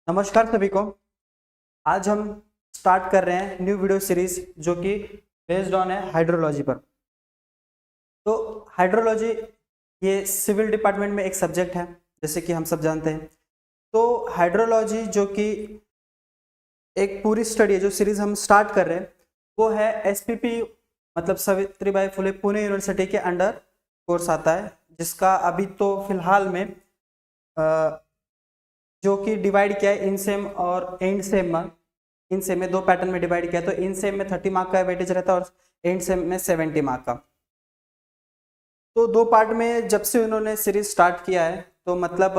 नमस्कार सभी को। आज हम स्टार्ट कर रहे हैं न्यू वीडियो सीरीज जो कि बेस्ड ऑन है हाइड्रोलॉजी पर। तो हाइड्रोलॉजी ये सिविल डिपार्टमेंट में एक सब्जेक्ट है, जैसे कि हम सब जानते हैं। तो हाइड्रोलॉजी जो कि एक पूरी स्टडी है, जो सीरीज हम स्टार्ट कर रहे हैं वो है एसपीपी, मतलब सावित्रीबाई फुले पुणे यूनिवर्सिटी के अंडर कोर्स आता है, जिसका अभी तो फिलहाल में जो कि डिवाइड किया है इन सेम और एंड सेम में। इन सेम में दो पैटर्न में डिवाइड किया है, तो इन सेम में 30 मार्क का वेटेज रहता है और एंड सेम में 70 मार्क का। तो दो पार्ट में जब से उन्होंने सीरीज स्टार्ट किया है, तो मतलब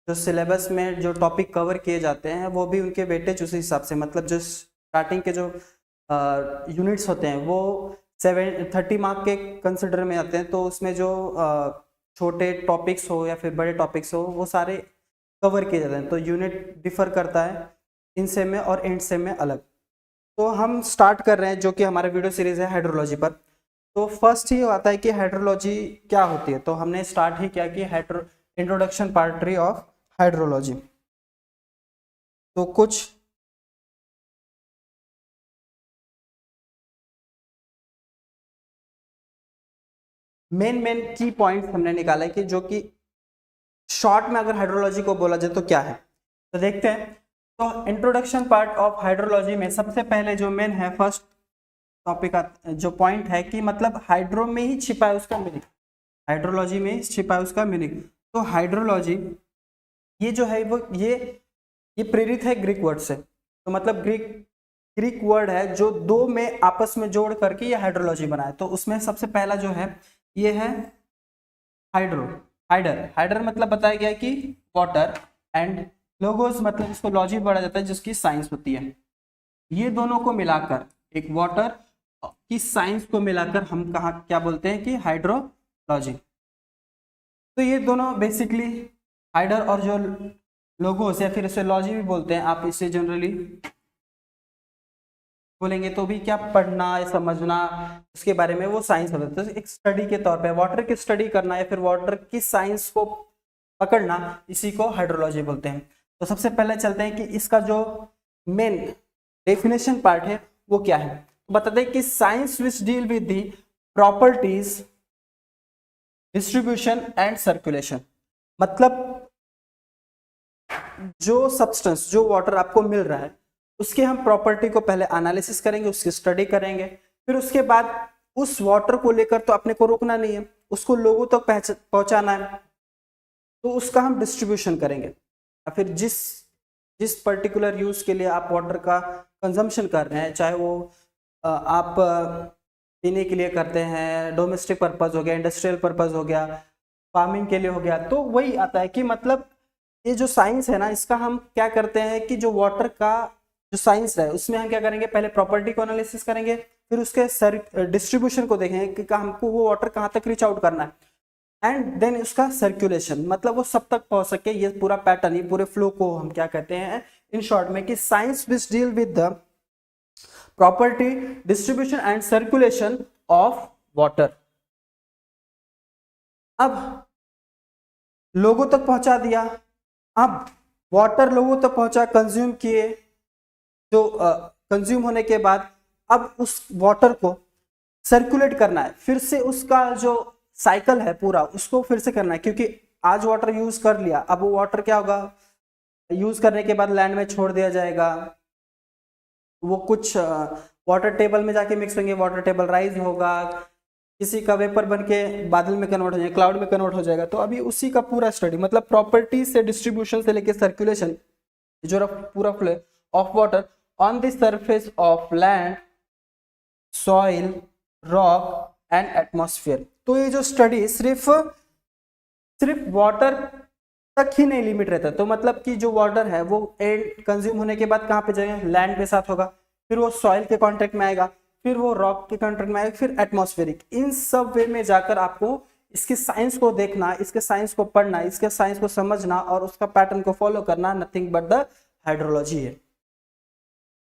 जो सिलेबस में जो टॉपिक कवर किए जाते हैं वो भी उनके वेटेज उसी हिसाब से, मतलब जो स्टार्टिंग के जो यूनिट्स होते हैं वो 30 मार्क के कंसिडर में आते हैं। तो उसमें जो छोटे टॉपिक्स हो या फिर बड़े टॉपिक्स हो वो सारे कवर किए जाते हैं। तो यूनिट डिफर करता है इन सेम में और एंड सेम में अलग। तो हम स्टार्ट कर रहे हैं जो कि हमारा वीडियो सीरीज है हाइड्रोलॉजी पर। तो फर्स्ट ही आता है कि हाइड्रोलॉजी क्या होती है। तो हमने स्टार्ट ही किया कि इंट्रोडक्शन पार्ट 3 ऑफ हाइड्रोलॉजी। तो कुछ मेन की पॉइंट्स हमने निकाला है कि जो कि शॉर्ट में अगर हाइड्रोलॉजी को बोला जाए तो क्या है। तो देखते हैं। तो इंट्रोडक्शन पार्ट ऑफ हाइड्रोलॉजी में सबसे पहले जो मेन है, फर्स्ट टॉपिक का जो पॉइंट है कि मतलब हाइड्रो में ही छिपा है उसका मीनिंग, हाइड्रोलॉजी में ही छिपा है उसका मीनिंग। तो हाइड्रोलॉजी ये जो है वो ये प्रेरित है ग्रीक वर्ड से। तो मतलब ग्रीक वर्ड है जो दो में आपस में जोड़ करके ये हाइड्रोलॉजी बना है। तो उसमें सबसे पहला जो है ये है हाइडर मतलब बताया गया है कि वाटर, एंड लोगोस मतलब इसको लॉजी पढ़ा जाता है जिसकी साइंस होती है। ये दोनों को मिलाकर, एक वाटर की साइंस को मिलाकर हम कहा क्या बोलते हैं कि हाइड्रोलॉजी। तो ये दोनों बेसिकली हाइडर और जो लोगोस या फिर इसे लॉजी भी बोलते हैं, आप इसे जनरली बोलेंगे तो भी क्या पढ़ना समझना उसके बारे में वो साइंस होता है। तो एक स्टडी के तौर पे वाटर की स्टडी करना या फिर वाटर की साइंस को पकड़ना, इसी को हाइड्रोलॉजी बोलते हैं। तो सबसे पहले चलते हैं कि इसका जो मेन डेफिनेशन पार्ट है वो क्या है। तो बताते हैं कि science which deal with the properties, distribution and circulation. मतलब जो सब्सटेंस, जो वाटर आपको मिल रहा है उसके हम प्रॉपर्टी को पहले एनालिसिस करेंगे, उसकी स्टडी करेंगे, फिर उसके बाद उस वाटर को लेकर तो अपने को रुकना नहीं है, उसको लोगों तक पहुंचाना है। तो उसका हम डिस्ट्रीब्यूशन करेंगे, या फिर जिस पर्टिकुलर यूज के लिए आप वाटर का कंजम्पशन कर रहे हैं, चाहे वो आप पीने के लिए करते हैं, डोमेस्टिक पर्पज हो गया, इंडस्ट्रियल पर्पज हो गया, फार्मिंग के लिए हो गया, तो वही आता है कि मतलब ये जो साइंस है ना, इसका हम क्या करते हैं कि जो वाटर का जो साइंस है उसमें हम क्या करेंगे, पहले प्रॉपर्टी को एनालिसिस करेंगे, फिर उसके डिस्ट्रीब्यूशन को देखेंगे कि हमको वो वाटर कहाँ तक रीच आउट करना है, एंड देन उसका सर्कुलेशन, मतलब वो सब तक पहुंच सके। ये पूरा पैटर्न, ये पूरे फ्लो को हम क्या कहते हैं इन शॉर्ट में कि science which deal with the property, distribution and circulation of water. अब लोगों तक पहुंचा दिया, अब वाटर लोगों तक पहुंचा, कंज्यूम किए, जो कंज्यूम होने के बाद अब उस वाटर को सर्कुलेट करना है, फिर से उसका जो साइकिल है पूरा उसको फिर से करना है। क्योंकि आज वाटर यूज कर लिया, अब वो वाटर क्या होगा, यूज करने के बाद लैंड में छोड़ दिया जाएगा, वो कुछ वाटर टेबल में जाके मिक्स होंगे, वाटर टेबल राइज होगा, किसी का वेपर बन के बादल में कन्वर्ट हो जाएगा, क्लाउड में कन्वर्ट हो जाएगा। तो अभी उसी का पूरा स्टडी, मतलब प्रॉपर्टी से डिस्ट्रीब्यूशन से लेके सर्कुलेशन, जो पूरा flow of water on the surface of land, soil, rock and atmosphere. तो ये जो स्टडी सिर्फ वाटर तक ही नहीं लिमिट रहता। तो मतलब कि जो वाटर है वो एंड कंज्यूम होने के बाद कहाँ पे जाएगा, लैंड के साथ होगा, फिर वो सॉइल के कांटेक्ट में आएगा, फिर वो रॉक के कांटेक्ट में आएगा, फिर एटमॉस्फेरिक। इन सब वे में जाकर आपको इसकी साइंस को देखना, इसके साइंस को पढ़ना, इसके साइंस को समझना और उसका पैटर्न को फॉलो करना, नथिंग बट द हाइड्रोलॉजी है।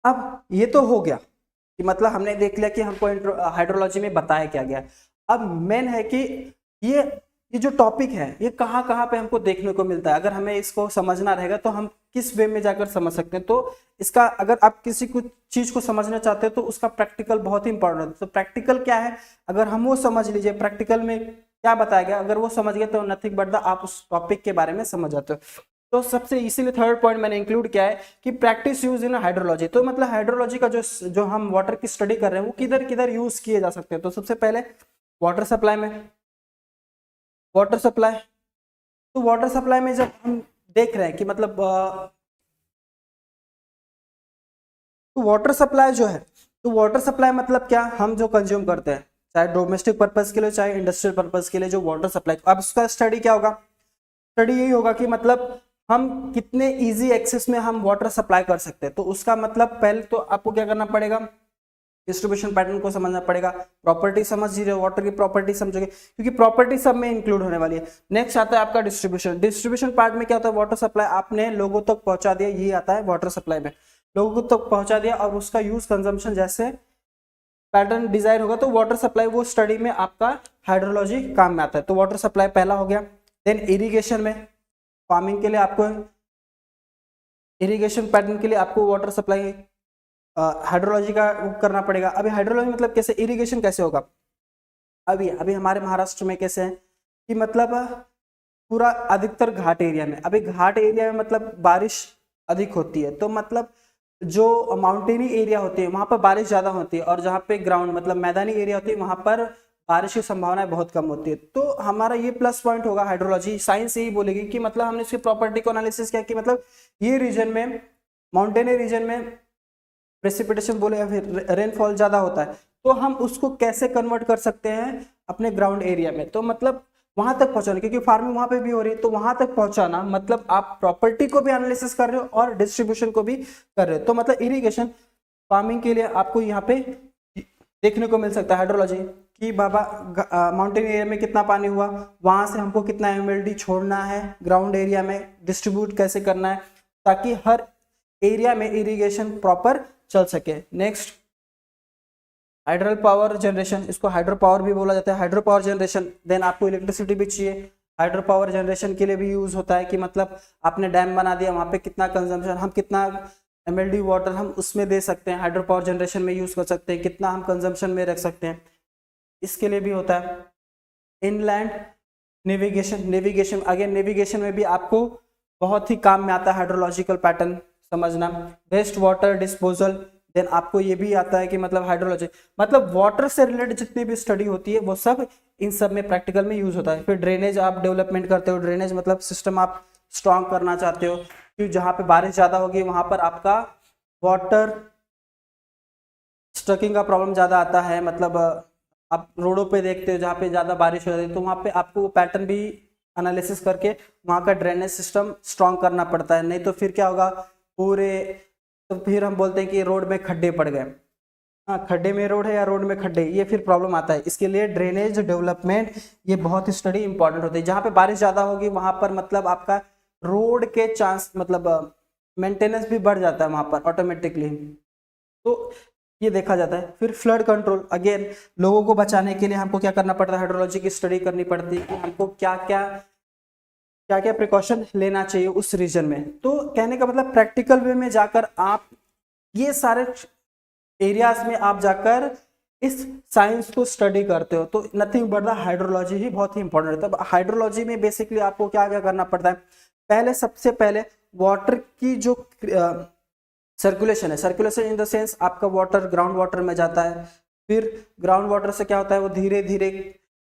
अब ये तो हो गया कि मतलब हमने देख लिया कि हमको हाइड्रोलॉजी में बताया क्या गया। अब मेन है कि ये ये जो टॉपिक है ये कहाँ कहाँ पे हमको देखने को मिलता है, अगर हमें इसको समझना रहेगा तो हम किस वे में जाकर समझ सकते हैं। तो इसका अगर आप किसी को चीज को समझना चाहते हो तो उसका प्रैक्टिकल बहुत ही इंपॉर्टेंट है। तो प्रैक्टिकल क्या है, अगर हम वो समझ लीजिए प्रैक्टिकल में क्या बताया गया, अगर वो समझ गए तो नथिंग बट द आप उस टॉपिक के बारे में समझ जाते हो। तो सबसे इसीलिए थर्ड पॉइंट मैंने इंक्लूड किया है कि प्रैक्टिस यूज इन हाइड्रोलॉजी। तो मतलब हाइड्रोलॉजी का जो हम वाटर की स्टडी कर रहे हैं वो किधर किधर यूज किए जा सकते हैं। तो सबसे पहले वाटर सप्लाई में, वाटर सप्लाई, तो वाटर सप्लाई में जब हम देख रहे हैं कि मतलब तो वाटर सप्लाई जो है, तो वाटर सप्लाई मतलब क्या, हम जो कंज्यूम करते हैं चाहे डोमेस्टिक पर्पस के लिए चाहे इंडस्ट्रियल पर्पस के लिए, जो वाटर सप्लाई, अब उसका स्टडी क्या होगा, स्टडी यही होगा कि मतलब हम कितने इजी एक्सेस में हम वाटर सप्लाई कर सकते हैं। तो उसका मतलब पहले तो आपको क्या करना पड़ेगा, डिस्ट्रीब्यूशन पैटर्न को समझना पड़ेगा, प्रॉपर्टी समझ लीजिए, वाटर की प्रॉपर्टी समझोगे क्योंकि प्रॉपर्टी सब में इंक्लूड होने वाली है। नेक्स्ट आता है आपका डिस्ट्रीब्यूशन। डिस्ट्रीब्यूशन पार्ट में क्या होता है, वाटर सप्लाई आपने लोगों तक पहुंचा दिया, ये आता है वाटर सप्लाई में, लोगों तक पहुंचा दिया और उसका यूज कंजम्पशन जैसे पैटर्न डिजाइन होगा तो वाटर सप्लाई वो स्टडी में आपका हाइड्रोलॉजी काम में आता है। तो वाटर सप्लाई पहला हो गया। देन इरिगेशन में, फार्मिंग के लिए आपको इरिगेशन पैटर्न के लिए आपको वाटर सप्लाई हाइड्रोलॉजी का करना पड़ेगा। अभी हाइड्रोलॉजी मतलब कैसे, इरिगेशन कैसे होगा, अभी अभी हमारे महाराष्ट्र में कैसे है कि मतलब पूरा अधिकतर घाट एरिया में, अभी घाट एरिया में मतलब बारिश अधिक होती है, तो मतलब जो माउंटेनी एरिया होती है वहां पर बारिश ज्यादा होती है और जहाँ पे ग्राउंड मतलब मैदानी एरिया होती है वहां पर बारिश की संभावनाएं बहुत कम होती है। तो हमारा ये प्लस पॉइंट होगा, हाइड्रोलॉजी साइंस यही बोलेगी कि मतलब हमने इसकी प्रॉपर्टी को एनालिसिस किया कि मतलब ये रीजन में, माउंटेनी रीजन में प्रेसिपिटेशन बोले या फिर रेनफॉल ज्यादा होता है तो हम उसको कैसे कन्वर्ट कर सकते हैं अपने ग्राउंड एरिया में। तो मतलब वहां तक पहुंचाना, क्योंकि फार्मिंग वहां पे भी हो रही है तो वहां तक पहुंचाना मतलब आप प्रॉपर्टी को भी एनालिसिस कर रहे हो और डिस्ट्रीब्यूशन को भी कर रहे हो। तो मतलब इरिगेशन फार्मिंग के लिए आपको यहाँ पे देखने को मिल सकता है हाइड्रोलॉजी कि बाबा माउंटेन एरिया में कितना पानी हुआ, वहां से हमको कितना एमएलडी छोड़ना है ग्राउंड एरिया में, डिस्ट्रीब्यूट कैसे करना है ताकि हर एरिया में इरिगेशन प्रॉपर चल सके। नेक्स्ट हाइड्रल पावर जनरेशन, इसको हाइड्रो पावर भी बोला जाता है, हाइड्रो पावर जनरेशन। देन आपको इलेक्ट्रिसिटी भी चाहिए, हाइड्रो पावर जनरेशन के लिए भी यूज होता है कि मतलब आपने डैम बना दिया वहां पे कितना कंजम्पशन, हम कितना एमएलडी वाटर हम उसमें दे सकते हैं, हाइड्रो पावर जनरेशन में यूज कर सकते हैं, कितना हम कंजम्पशन में रख सकते हैं, इसके लिए भी होता है। Inland navigation, navigation again navigation में भी आपको बहुत ही काम में आता है हाइड्रोलॉजिकल पैटर्न समझना। वेस्ट वाटर डिस्पोजल, देन आपको ये भी आता है कि मतलब हाइड्रोलॉजी मतलब वाटर से रिलेटेड जितनी भी स्टडी होती है वो सब इन सब में प्रैक्टिकल में यूज होता है। फिर ड्रेनेज आप डेवलपमेंट करते हो, ड्रेनेज मतलब सिस्टम आप स्ट्रॉन्ग करना चाहते हो कि जहाँ पे बारिश ज्यादा होगी वहां पर आपका वाटर स्टकिंग का प्रॉब्लम ज्यादा आता है, मतलब आप रोडों पे देखते हो जहाँ पे ज्यादा बारिश हो रही है तो वहां पे आपको वो पैटर्न भी एनालिसिस करके वहां का ड्रेनेज सिस्टम स्ट्रॉन्ग करना पड़ता है, नहीं तो फिर क्या होगा पूरे, तो फिर हम बोलते हैं कि रोड में खड्डे पड़ गए, हाँ खड्डे में रोड है या रोड में खड्डे, ये फिर प्रॉब्लम आता है। इसके लिए ड्रेनेज डेवलपमेंट ये बहुत ही स्टडी इंपॉर्टेंट होती है। जहाँ पे बारिश ज्यादा होगी वहां पर मतलब आपका रोड के चांस मतलब मेंटेनेंस भी बढ़ जाता है वहां पर ऑटोमेटिकली, तो ये देखा जाता है। फिर फ्लड कंट्रोल, अगेन लोगों को बचाने के लिए हमको क्या करना पड़ता है, हाइड्रोलॉजी की स्टडी करनी पड़ती है कि हमको क्या क्या प्रिकॉशन लेना चाहिए उस रीजन में। तो कहने का मतलब प्रैक्टिकल वे में जाकर आप ये सारे एरियाज में आप जाकर इस साइंस को स्टडी करते हो तो नथिंग बट द हाइड्रोलॉजी ही बहुत ही इंपॉर्टेंट है। तो हाइड्रोलॉजी में बेसिकली आपको क्या क्या करना पड़ता है, पहले सबसे पहले वाटर की जो सर्कुलेशन है, सर्कुलेशन इन द सेंस आपका वाटर ग्राउंड वाटर में जाता है, फिर ग्राउंड वाटर से क्या होता है वो धीरे धीरे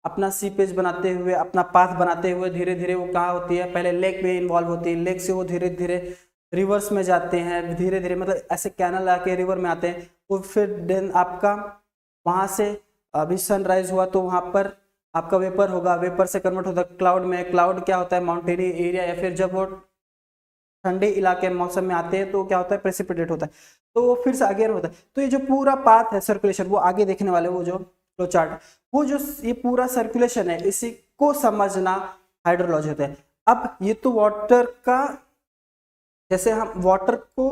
अपना सीपेज बनाते हुए अपना पाथ बनाते हुए धीरे धीरे वो कहाँ होती है, पहले लेक में इन्वॉल्व होती है, लेक से वो धीरे धीरे रिवर्स में जाते हैं, धीरे धीरे मतलब ऐसे कैनल आके रिवर में आते हैं, वो फिर देन आपका वहां से अभी सनराइज हुआ तो वहां पर आपका वेपर होगा, वेपर से कन्वर्ट होता है क्लाउड में, क्लाउड क्या होता है माउंटेनी एरिया या फिर जब वो ठंडे इलाके मौसम में आते हैं तो क्या होता है प्रेसिपिटेट होता है, तो वो फिर से अगेन होता है। तो ये जो पूरा पाथ है सर्कुलेशन वो आगे देखने वाले वो जो फ्लो चार्ट, वो जो ये पूरा सर्कुलेशन है इसी को समझना हाइड्रोलॉजी होता है। अब ये तो वाटर का, जैसे हम वाटर को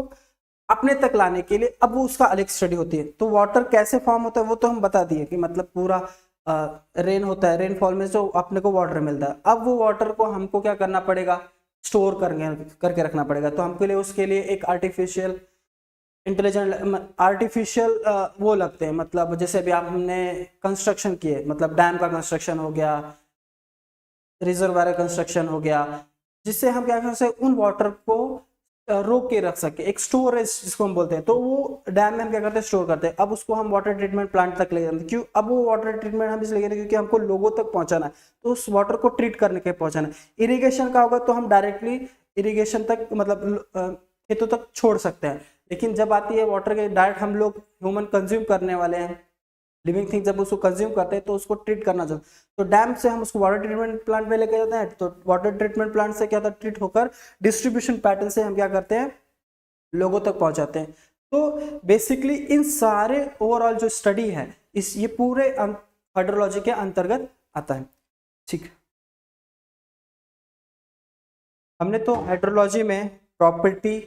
अपने तक लाने के लिए अब वो उसका अलग स्टडी होती है, तो वाटर कैसे फॉर्म होता है वो तो हम बता दिए कि मतलब पूरा रेन होता है, रेनफॉल में जो अपने को वाटर मिलता है, अब वो वाटर को हमको क्या करना पड़ेगा, स्टोर करके रखना पड़ेगा। तो हमके लिए उसके लिए एक आर्टिफिशियल इंटेलिजेंट आर्टिफिशियल वो लगते हैं, मतलब जैसे अभी हमने कंस्ट्रक्शन किए, मतलब डैम का कंस्ट्रक्शन हो गया, रिजर्वायर कंस्ट्रक्शन हो गया, जिससे हम क्या कर सकते उन वाटर को रोक के रख सके, एक स्टोरेज जिसको हम बोलते हैं। तो वो डैम में हम क्या करते हैं, स्टोर करते हैं। अब उसको हम वाटर ट्रीटमेंट प्लांट तक ले जाते हैं। क्यों? अब वो वाटर ट्रीटमेंट हम इसलिए लेते हैं क्योंकि हमको लोगों तक पहुंचाना है, तो उस वाटर को ट्रीट करने के पहुंचाना है। इरिगेशन का होगा तो हम डायरेक्टली इरिगेशन तक, मतलब खेतों तक छोड़ सकते हैं। लेकिन जब आती है वाटर के डायरेक्ट हम लोग ह्यूमन कंज्यूम करने वाले हैं, लिविंग थिंग, जब उसको कंज्यूम करते हैं तो उसको ट्रीट करना चाहिए। तो डैम से हम उसको वाटर ट्रीटमेंट प्लांट में लेके जाते हैं। तो वाटर ट्रीटमेंट प्लांट से क्या होता है, ट्रीट होकर डिस्ट्रीब्यूशन पैटर्न से हम क्या करते हैं, लोगों तक पहुंचाते हैं। तो बेसिकली इन सारे ओवरऑल जो स्टडी है, इस ये पूरे हाइड्रोलॉजी के अंतर्गत आता है। ठीक, हमने तो हाइड्रोलॉजी में प्रॉपर्टी,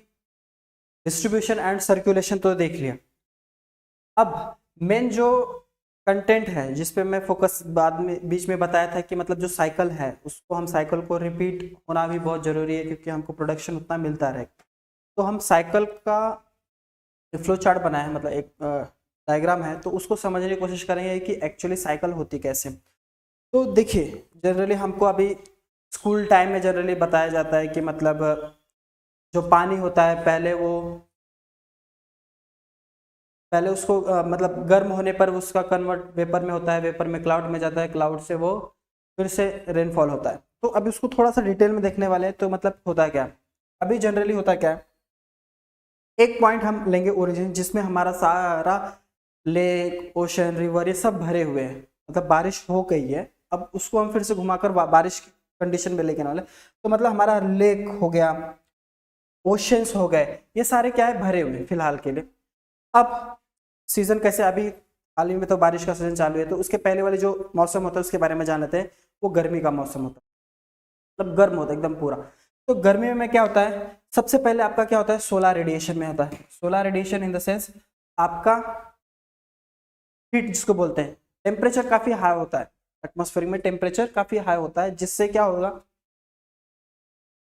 डिस्ट्रीब्यूशन एंड सर्कुलेशन तो देख लिया। अब मेन जो कंटेंट है जिस पे मैं फोकस बाद में बीच में बताया था कि मतलब जो साइकिल है उसको, हम साइकिल को रिपीट होना भी बहुत जरूरी है क्योंकि हमको प्रोडक्शन उतना मिलता रहे। तो हम साइकिल का फ्लो चार्ट बनाया है, मतलब एक डायग्राम है, तो उसको समझने की कोशिश करेंगे कि एक्चुअली साइकिल होती कैसे। तो देखिए, जनरली हमको अभी स्कूल टाइम में जनरली बताया जाता है कि मतलब जो पानी होता है पहले उसको मतलब गर्म होने पर उसका कन्वर्ट वेपर में होता है, वेपर में क्लाउड में जाता है, क्लाउड से वो फिर से रेनफॉल होता है। तो अभी उसको थोड़ा सा डिटेल में देखने वाले हैं। तो मतलब होता है क्या, अभी जनरली होता क्या है, एक पॉइंट हम लेंगे ओरिजिन, जिसमें हमारा सारा लेक, ओशन, रिवर ये सब भरे हुए हैं, मतलब बारिश हो गई है। अब उसको हम फिर से घुमाकर बारिश की कंडीशन में लेके आने वाले। तो मतलब हमारा लेक हो गया, ओशंस हो गए, ये सारे क्या है, भरे हुए हैं फिलहाल के लिए। अब सीजन कैसे, अभी हाल ही में तो बारिश का सीजन चालू है, तो उसके पहले वाले जो मौसम होता है उसके बारे में जान लेते हैं। वो गर्मी का मौसम होता है, मतलब गर्म होता है एकदम पूरा। तो गर्मी में क्या होता है, सबसे पहले आपका क्या होता है, सोलर रेडिएशन में होता है। Solar radiation in the sense आपका हीट जिसको बोलते हैं, टेम्परेचर काफी हाई होता है, एटमॉस्फेयर में टेम्परेचर काफी हाई होता है, जिससे क्या होगा,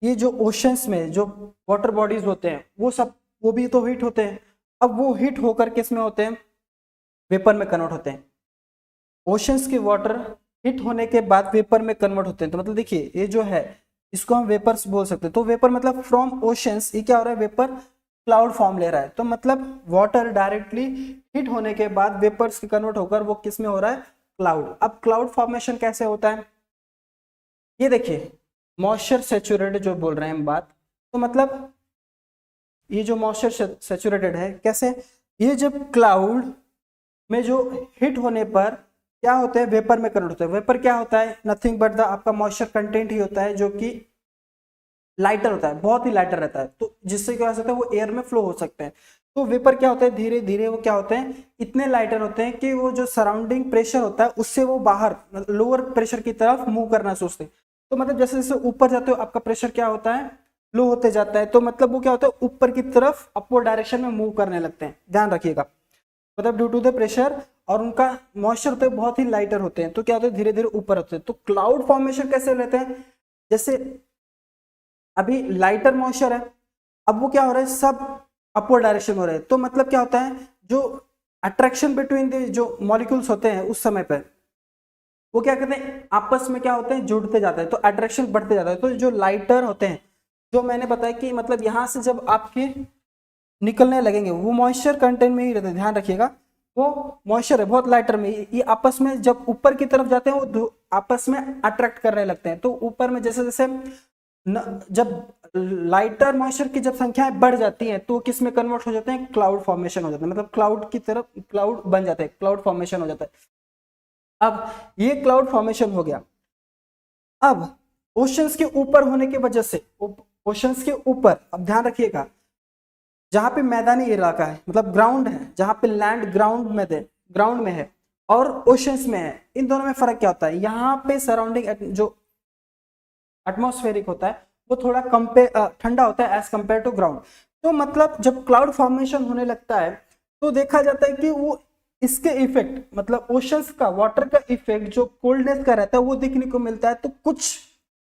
ये जो ओशंस में जो वाटर बॉडीज होते हैं वो सब, वो भी तो हीट होते हैं। अब वो हीट होकर किस में होते हैं, वेपर में कन्वर्ट होते हैं। ओशंस के वाटर हीट होने के बाद वेपर में कन्वर्ट होते हैं। तो मतलब देखिए, ये जो है इसको हम वेपर्स बोल सकते हैं। तो वेपर मतलब फ्रॉम ओशंस, ये क्या हो रहा है, वेपर क्लाउड फॉर्म ले रहा है। तो मतलब वाटर डायरेक्टली हीट होने के बाद वेपर्स कन्वर्ट होकर वो किस में हो रहा है, क्लाउड। अब क्लाउड फॉर्मेशन कैसे होता है, ये देखिए, मॉइस्चर सेचुरेटेड जो बोल रहे हैं हम बात, तो मतलब ये जो मॉइस्चर सेचुरेटेड है कैसे, ये जब क्लाउड में जो हिट होने पर क्या होता है, वेपर में कन्वर्ट होता है। वेपर क्या होता है, नथिंग बट द आपका मॉइस्चर कंटेंट ही होता है, जो कि लाइटर होता है, बहुत ही लाइटर रहता है। तो जिससे क्या हो सकता है, वो एयर में फ्लो हो सकते हैं। तो वेपर क्या होता है, धीरे धीरे वो क्या होते हैं, इतने लाइटर होते हैं कि वो जो सराउंडिंग प्रेशर होता है उससे वो बाहर लोअर प्रेशर की तरफ मूव करना सोचते हैं। तो मतलब जैसे जैसे ऊपर जाते हो आपका प्रेशर क्या होता है, लो होते जाता है। तो मतलब वो क्या होता है, ऊपर की तरफ अपवर्ड डायरेक्शन में मूव करने लगते हैं, ध्यान रखिएगा। मतलब ड्यू टू द प्रेशर, और उनका मॉइस्चर होते हैं बहुत ही लाइटर होते हैं, तो क्या होता है, धीरे धीरे ऊपर होते हैं। तो क्लाउड फॉर्मेशन कैसे रहते हैं, जैसे अभी लाइटर मॉइस्चर है, अब वो क्या हो रहा है, सब अपवर्ड डायरेक्शन हो रहे हैं। तो मतलब क्या होता है, जो अट्रैक्शन बिटवीन द जो मॉलिक्यूल्स होते हैं उस समय पर वो क्या कहते हैं, आपस में क्या होते हैं, जुड़ते जाते हैं, तो अट्रैक्शन बढ़ते जाता है। तो जो लाइटर होते हैं, जो मैंने बताया कि मतलब यहां से जब आपके निकलने लगेंगे, वो मॉइस्चर कंटेंट में ही रहते हैं, ध्यान रखिएगा। वो मॉइस्चर है बहुत लाइटर में, ये आपस में जब ऊपर की तरफ जाते हैं वो आपस में अट्रैक्ट करने लगते हैं। तो ऊपर में जैसे जैसे जब लाइटर मॉइस्चर की जब संख्याएं बढ़ जाती हैं तो किस में कन्वर्ट हो जाते हैं, क्लाउड फॉर्मेशन हो जाता है, मतलब क्लाउड की तरफ क्लाउड बन जाते हैं, क्लाउड फॉर्मेशन हो जाता है। अब ये क्लाउड फॉर्मेशन हो गया। अब ओशंस के ऊपर होने की वजह से, ओशंस के ऊपर, अब ध्यान रखिएगा, जहां पे मैदानी इलाका है, मतलब ग्राउंड है, जहां पे लैंड ग्राउंड में है और ओशंस में है, इन दोनों में फर्क क्या होता है, यहाँ पे सराउंडिंग जो एटमॉस्फेरिक होता है वो थोड़ा ठंडा होता है एज कंपेयर टू ग्राउंड। तो मतलब जब क्लाउड फॉर्मेशन होने लगता है तो देखा जाता है कि वो इसके इफेक्ट मतलब ओशंस का वाटर का इफेक्ट जो कोल्डनेस का रहता है वो देखने को मिलता है। तो कुछ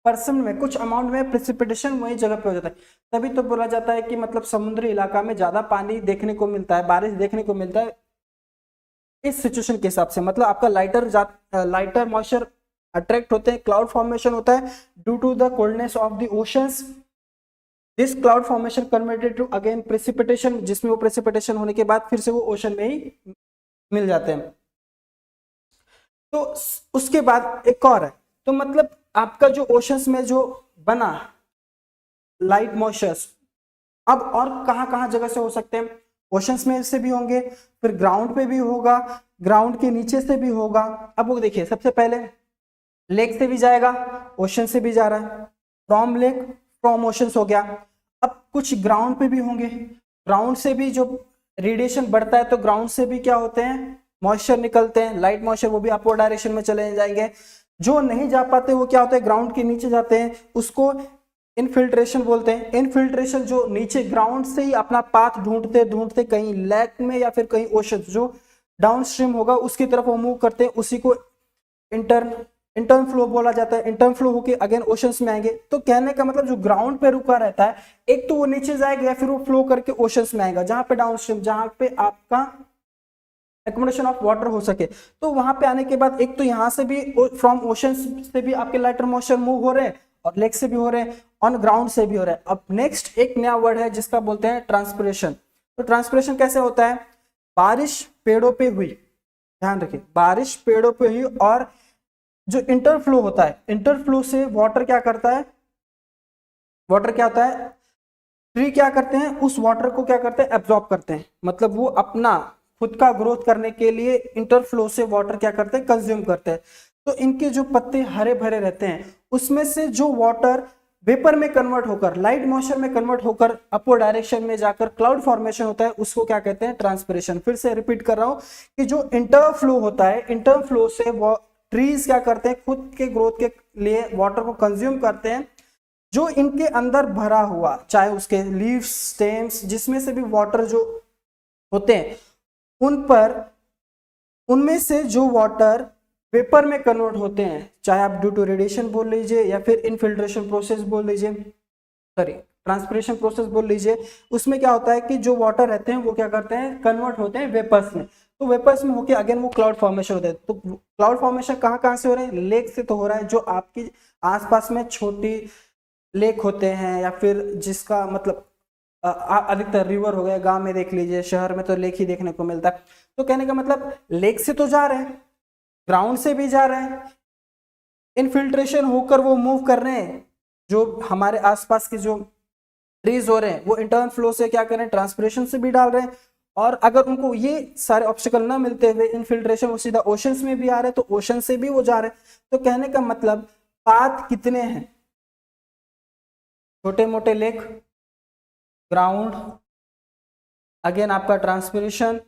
परसेंट में कुछ अमाउंट में प्रेसिपिटेशन वही जगह पे हो जाता है। तभी तो बोला जाता है कि मतलब समुद्री इलाका में ज्यादा पानी देखने को मिलता है, बारिश देखने को मिलता है इस सिचुएशन के हिसाब से। मतलब आपका लाइटर मॉइस्चर अट्रैक्ट होते हैं, क्लाउड फॉर्मेशन होता है due to the coldness of the oceans. This cloud formation converted to again precipitation, जिसमें वो प्रेसिपिटेशन होने के बाद फिर से वो ओशन में ही मिल जाते हैं। तो उसके बाद एक और है, तो मतलब आपका जो ओशंस में जो बना लाइट मॉइस्चर्स अब और कहां कहां जगह से हो सकते हैं, ओशंस में से भी होंगे, फिर ग्राउंड पे भी होगा, ग्राउंड के नीचे से भी होगा। अब वो देखिए सबसे पहले लेक से भी जाएगा, ओशन से भी जा रहा है, फ्रॉम लेक फ्रॉम ओशंस हो गया। अब कुछ ग्राउंड पे भी होंगे, ग्राउंड से भी जो रेडिएशन बढ़ता है तो ग्राउंड से भी क्या होते हैं मॉइस्चर निकलते हैं, लाइट मॉइस्चर, वो भी अपवर्ड डायरेक्शन में चले जाएंगे। जो नहीं जा पाते वो क्या होता है ग्राउंड के नीचे जाते हैं, उसको इनफिल्ट्रेशन बोलते हैं। इनफिल्ट्रेशन जो नीचे ग्राउंड से ही अपना पाथ ढूंढते ढूंढते कहीं लेक में या फिर कहीं ओशन जो डाउनस्ट्रीम होगा उसकी तरफ वो मूव करते हैं, उसी को इंटर्न फ्लो बोला जाता है। इंटर्न फ्लो होके अगेन ओशंस में आएंगे। तो कहने का मतलब जो ग्राउंड पे रुका रहता है एक तो वो नीचे जाएगा या फिर वो फ्लो करके ओशंस में आएगा, जहां पे डाउनस्ट्रीम जहां पे आपका एकोमोडेशन ऑफ वाटर हो सके। तो वहां पे आने के बाद एक तो यहां से भी फ्रॉम ओशन से भी आपके लाइटर मॉइस्चर मूव हो रहे हैं और लेक से भी हो रहे हैं, ऑन ग्राउंड से भी हो रहा है। अब नेक्स्ट एक नया वर्ड है जिसका बोलते हैं ट्रांसपिरेशन। तो ट्रांसपिरेशन कैसे होता है, बारिश पेड़ों पे हुई, ध्यान रखिए बारिश पेड़ों पे हुई और जो इंटरफ्लो होता है, इंटरफ्लो से वाटर क्या करता है, वाटर क्या होता है ट्री क्या करते हैं उस वाटर को क्या करते हैं एब्जॉर्ब करते हैं। मतलब वो अपना खुद का ग्रोथ करने के लिए इंटरफ्लो से वाटर क्या करते हैं कंज्यूम करते हैं। तो इनके जो पत्ते हरे भरे रहते हैं उसमें से जो वाटर वेपर में कन्वर्ट होकर लाइट मॉइस्चर में कन्वर्ट होकर अपवर्ड डायरेक्शन में जाकर क्लाउड फॉर्मेशन होता है, उसको क्या कहते हैं ट्रांसपिरेशन। फिर से रिपीट कर रहा हूं कि जो इंटरफ्लो होता है, इंटरफ्लो से ट्रीज क्या करते हैं खुद के ग्रोथ के लिए वाटर को कंज्यूम करते हैं। जो इनके अंदर भरा हुआ चाहे उसके लीव्स स्टेम्स जिसमें से भी वाटर जो होते हैं उन पर उनमें से जो वाटर वेपर में कन्वर्ट होते हैं, चाहे आप ड्यू टू रेडिएशन बोल लीजिए या फिर इनफिल्ट्रेशन प्रोसेस बोल लीजिए, सॉरी ट्रांसपिरेशन प्रोसेस बोल लीजिए, उसमें क्या होता है कि जो वाटर रहते हैं वो क्या करते हैं कन्वर्ट होते हैं वेपर्स में। तो वेपर्स में होके अगेन वो क्लाउड फॉर्मेशन होता है। तो क्लाउड फॉर्मेशन कहाँ कहाँ से हो रहा है, लेक से तो हो रहा है, जो आपकी आसपास में छोटी लेक होते हैं या फिर जिसका मतलब अधिकतर रिवर हो गया, गांव में देख लीजिए, शहर में तो लेक ही देखने को मिलता है। तो कहने का मतलब लेक से तो जा रहे हैं, ग्राउंड से भी जा रहे हैं, इनफिल्ट्रेशन होकर वो मूव कर रहे हैं, जो हमारे आसपास के जो ट्रीज हो रहे हैं वो इंटर्न फ्लो से क्या कर रहे हैं ट्रांसपिरेशन से भी डाल रहे हैं। और अगर उनको ये सारे ऑब्स्टिकल ना मिलते हुए इनफिल्ट्रेशन वो सीधा ओशंस में भी आ रहे हैं तो ओशन से भी वो जा रहे हैं। तो कहने का मतलब पाथ कितने हैं, छोटे मोटे लेक, ग्राउंड, अगेन आपका ट्रांसपिरेशन,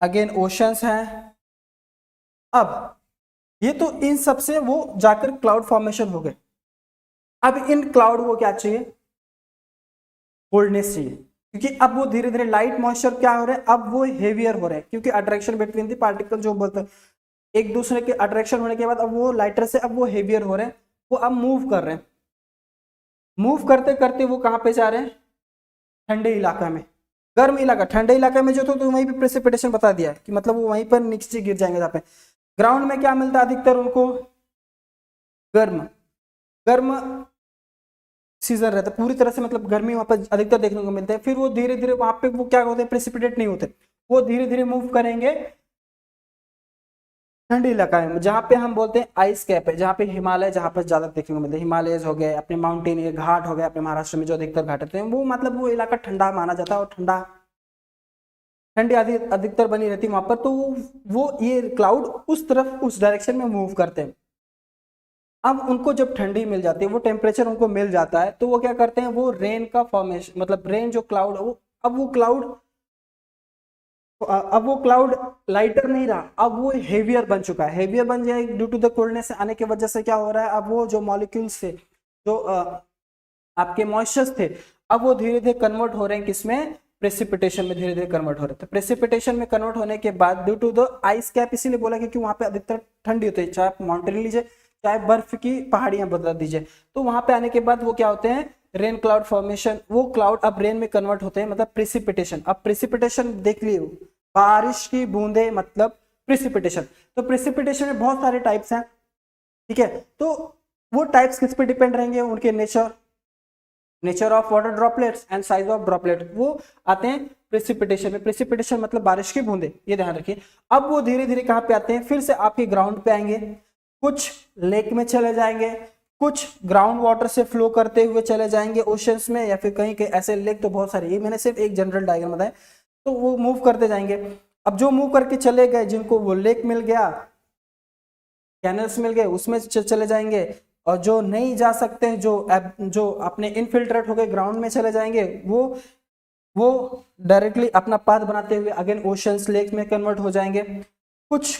अगेन ओशंस हैं। अब ये तो इन सब से वो जाकर क्लाउड फॉर्मेशन हो गए। अब इन क्लाउड को क्या चाहिए, कोल्डनेस चाहिए, क्योंकि अब वो धीरे धीरे लाइट मॉइस्चर क्या हो रहे हैं अब वो हेवियर हो रहे हैं, क्योंकि अट्रैक्शन बिटवीन द पार्टिकल जो बोलते हैं एक दूसरे के अट्रैक्शन होने के बाद अब वो लाइटर से अब वो हेवियर हो रहे हैं, वो अब मूव कर रहे हैं। मूव करते करते वो कहां पे जा रहे हैं, ठंडे इलाका में, गर्म इलाका, ठंडे इलाके में जो तो वहीं पे प्रेसिपिटेशन बता दिया कि मतलब वो वहीं पर नीचे गिर जाएंगे। जहाँ पे ग्राउंड में क्या मिलता है अधिकतर उनको, गर्म गर्म सीजन रहता है पूरी तरह से, मतलब गर्मी वहां पर अधिकतर देखने को मिलता है। फिर वो धीरे धीरे वहां पे वो क्या होते हैं प्रेसिपिटेट नहीं होते, वो धीरे धीरे मूव करेंगे ठंडी इलाका है, जहाँ पे हम बोलते हैं आइस कैप है, जहाँ पे हिमालय जहाँ पर ज्यादा देखने को मिलते हैं, हिमालयज हो गए, अपने माउंटेन ये घाट हो गए अपने महाराष्ट्र में जो अधिकतर घाट रहते हैं, वो मतलब वो इलाका ठंडा माना जाता है और ठंडी अधिकतर बनी रहती है वहां पर। तो वो ये क्लाउड उस तरफ उस डायरेक्शन में मूव करते हैं। अब उनको जब ठंडी मिल जाती है, वो टेम्परेचर उनको मिल जाता है, तो वो क्या करते हैं वो रेन का फॉर्मेशन, मतलब रेन जो क्लाउड वो अब वो क्लाउड लाइटर नहीं रहा, अब वो हेवियर बन चुका है। हेवियर बन जाए ड्यू टू द कोल्डनेस आने की वजह से क्या हो रहा है, अब वो जो मॉलिक्यूल्स थे जो आपके मॉइस्चर्स थे अब वो धीरे धीरे कन्वर्ट हो रहे हैं किसमें, प्रेसिपिटेशन में धीरे धीरे कन्वर्ट हो रहे थे। प्रेसिपिटेशन में कन्वर्ट होने के बाद due to the ice cap, इसीलिए बोला क्योंकि वहां पे अधिकतर ठंडी होती है, चाहे आप माउंटेन लीजिए चाहे बर्फ की पहाड़ियां बता दीजिए, तो वहां पे आने के बाद वो क्या होते हैं, रेन क्लाउड फॉर्मेशन, वो क्लाउड अब रेन में कन्वर्ट होते हैं, मतलब प्रेसिपिटेशन। अब प्रेसिपिटेशन देख लियो, बारिश की बूंदे मतलब प्रेसिपिटेशन। तो प्रेसिपिटेशन में बहुत सारे टाइप्स हैं, ठीक है। तो वो टाइप्स किस पे डिपेंड रहेंगे, उनके nature of water droplets and size of droplet, वो आते हैं प्रेसिपिटेशन में। प्रेसिपिटेशन मतलब बारिश की बूंदे, ये ध्यान रखिए। अब वो धीरे धीरे कहां पे आते हैं, फिर से आपके ग्राउंड पे आएंगे, कुछ लेक में चले जाएंगे, कुछ ग्राउंड वाटर से फ्लो करते हुए चले जाएंगे ओशंस में, या फिर कहीं कहीं ऐसे लेक तो बहुत सारे, ये मैंने सिर्फ एक जनरल डायग्राम बताया, तो वो मूव करते जाएंगे। अब जो मूव करके चले गए, जिनको वो लेक मिल गया, कैनल्स मिल गए, उसमें चले जाएंगे, और जो नहीं जा सकते हैं, जो अपने इनफिल्ट्रेट होकर ग्राउंड में चले जाएंगे, वो डायरेक्टली अपना पाथ बनाते हुए अगेन ओशंस लेक में कन्वर्ट हो जाएंगे। कुछ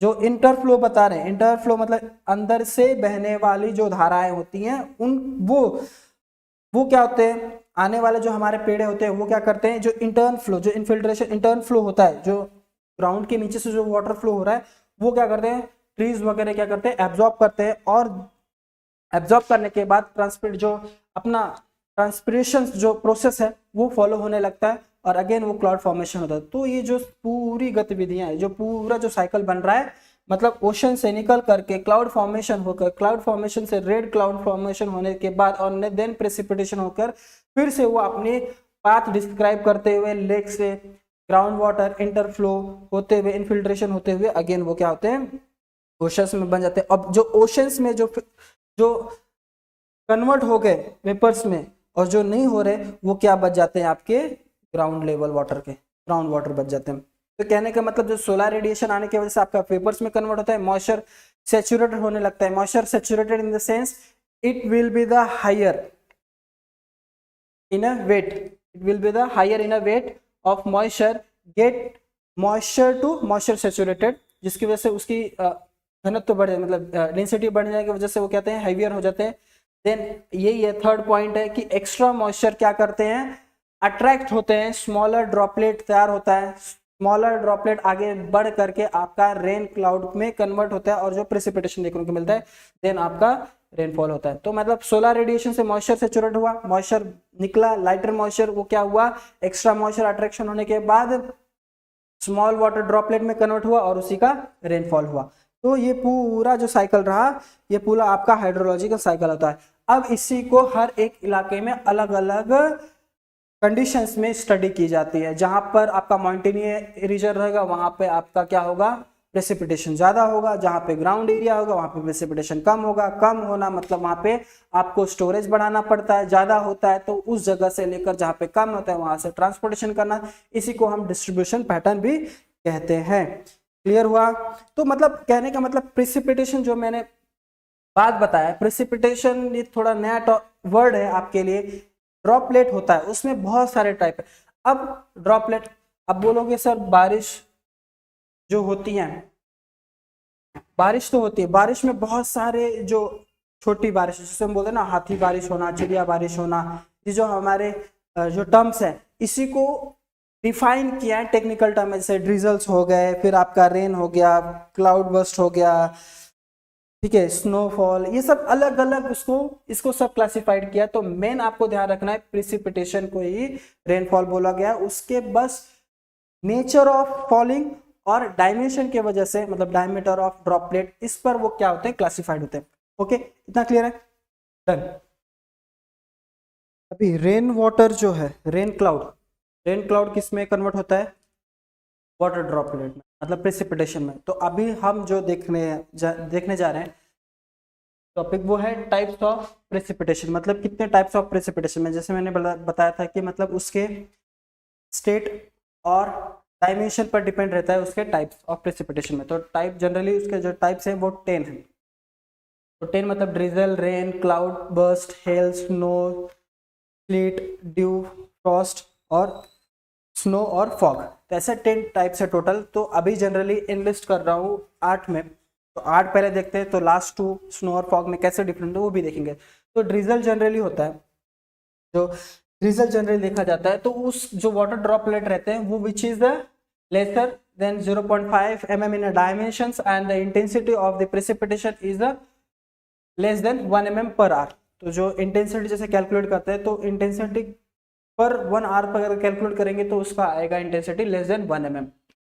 जो इंटरफ्लो बता रहे हैं, इंटरफ्लो मतलब अंदर से बहने वाली जो धाराएं होती हैं, वो क्या होते हैं, आने वाले जो हमारे पेड़ होते हैं वो क्या करते हैं, जो इंटर्न फ्लो, जो इनफिल्ट्रेशन इंटर्न फ्लो होता है, जो ग्राउंड के नीचे से जो वाटर फ्लो हो रहा है, वो क्या करते हैं, ट्रीज वगैरह क्या करते हैं, एब्जॉर्ब करते हैं, और एब्जॉर्ब करने के बाद ट्रांसपिरेशन जो प्रोसेस है वो फॉलो होने लगता है, और अगेन वो क्लाउड फॉर्मेशन होता है। तो ये जो पूरी गतिविधियां है, जो पूरा जो साइकिल बन रहा है, मतलब ओशन से निकल करके क्लाउड फॉर्मेशन होकर, क्लाउड फॉर्मेशन से रेड क्लाउड फॉर्मेशन होने के बाद, और देन प्रेसिपिटेशन होकर, फिर से वो अपने पाथ डिस्क्राइब करते हुए लेक से ग्राउंड वाटर इंटरफ्लो होते हुए, इनफिल्ट्रेशन होते हुए, अगेन वो क्या होते हैं, ओशंस में बन जाते हैं। अब जो ओशंस में जो कन्वर्ट हो गए वेपर्स में, और जो नहीं हो रहे, वो क्या बच जाते हैं, आपके ग्राउंड लेवल वाटर के, ग्राउंड वाटर बच जाते हैं। तो कहने का मतलब जो सोलर रेडिएशन आने की वजह से आपका वेपर्स में कन्वर्ट होता है, मॉइस्चर सैचुरेटेड होने लगता है। Moisture saturated in the sense it will be the higher in a weight, it will be the higher in a weight of moisture, get moisture to moisture saturated, जिसकी वजह से उसकी घनत्व बढ़ जाए, मतलब डेंसिटी बढ़ जाने की वजह से वो कहते हैं हैवियर हो जाते हैं। देन यही है थर्ड पॉइंट है कि एक्स्ट्रा मॉइस्चर क्या करते हैं, अट्रैक्ट होते हैं, स्मॉलर ड्रॉपलेट तैयार होता है, स्मॉलर ड्रॉपलेट आगे बढ़ करके आपका रेन क्लाउड में कन्वर्ट होता है, और जो प्रेसिपिटेशन देखने को मिलता है, देन आपका रेनफॉल होता है। तो मतलब सोलर रेडिएशन से मॉइस्चर सैचुरेट हुआ, मॉइस्चर निकला, लाइटर मॉइस्चर, वो क्या हुआ, एक्स्ट्रा मॉइस्चर अट्रैक्शन होने के बाद स्मॉल वाटर ड्रॉपलेट में कन्वर्ट हुआ, और उसी का रेनफॉल हुआ। तो ये पूरा जो साइकिल रहा, ये पूरा आपका हाइड्रोलॉजिकल साइकिल होता है। अब इसी को हर एक इलाके में अलग अलग कंडीशंस में स्टडी की जाती है। जहां पर आपका माउंटेनियर रीजन रहेगा, वहां पे आपका क्या होगा, प्रेसिपिटेशन ज्यादा होगा। जहां पे ग्राउंड एरिया होगा, वहां पे प्रेसिपिटेशन कम होगा। कम होना मतलब वहां पे आपको स्टोरेज बढ़ाना पड़ता है, ज्यादा होता है तो उस जगह से लेकर जहां पे कम होता है वहां से ट्रांसपोर्टेशन करना, इसी को हम डिस्ट्रीब्यूशन पैटर्न भी कहते हैं। क्लियर हुआ? तो मतलब कहने का मतलब प्रेसिपिटेशन जो मैंने बात बताया, प्रेसिपिटेशन ये थोड़ा नया वर्ड है आपके लिए। ड्रॉपलेट होता है, उसमें बहुत सारे टाइप है। अब ड्रॉपलेट, अब बोलोगे सर बारिश जो होती है, बारिश तो होती है, बारिश में बहुत सारे जो छोटी बारिश, जिसे हम बोलते हैं ना हाथी बारिश होना, चिड़िया बारिश होना, ये जो हमारे जो टर्म्स है, इसी को डिफाइन किया है टेक्निकल टर्म में। जैसे ड्रिजल्स हो गए, फिर आपका रेन हो गया, क्लाउड बर्स्ट हो गया, ठीक है, स्नोफॉल, ये सब अलग अलग इसको सब क्लासिफाइड किया। तो मेन आपको ध्यान रखना है प्रेसिपिटेशन को ही रेनफॉल बोला गया। उसके बस नेचर ऑफ फॉलिंग और डायमेंशन के वजह से, मतलब डायमीटर ऑफ ड्रॉपलेट, इस पर वो क्या होते हैं, क्लासिफाइड होते हैं। ओके, इतना क्लियर है? डन। अभी रेन वाटर जो है, रेन क्लाउड किस में कन्वर्ट होता है, वाटर ड्रॉपलेट में, मतलब प्रेसिपिटेशन में। तो अभी हम जो देखने जा रहे हैं टॉपिक, वो है टाइप्स ऑफ प्रेसिपिटेशन, मतलब कितने टाइप्स ऑफ प्रेसिपिटेशन में। जैसे मैंने बताया था कि मतलब उसके स्टेट और डायमेंशन पर डिपेंड रहता है उसके टाइप्स ऑफ प्रेसिपिटेशन में। तो टाइप जनरली उसके जो टाइप्स हैं वो 10 हैं। तो 10 मतलब drizzle, rain, cloud burst, hello, snow, slit, due, Frost और स्नो और फॉग। तो ऐसे 10 टाइप्स है टोटल। तो अभी जनरली इनलिस्ट कर रहा हूँ 8 में। तो 8 पहले देखते हैं, तो लास्ट 2 स्नो और फॉग में कैसे डिफरेंट है वो भी देखेंगे। तो ड्रिजल जनरली होता है जो ड्रिजल जनरली देखा जाता है, तो उस जो वाटर ड्रॉपलेट रहते हैं वो which is the lesser than 0.5 mm in a dimensions and the intensity of the precipitation is the less than 1 mm per hour। तो जो इंटेंसिटी जैसे कैलकुलेट करते हैं तो इंटेंसिटी पर 1 आवर पर अगर कैलकुलेट करेंगे तो उसका आएगा इंटेंसिटी लेस देन 1 mm।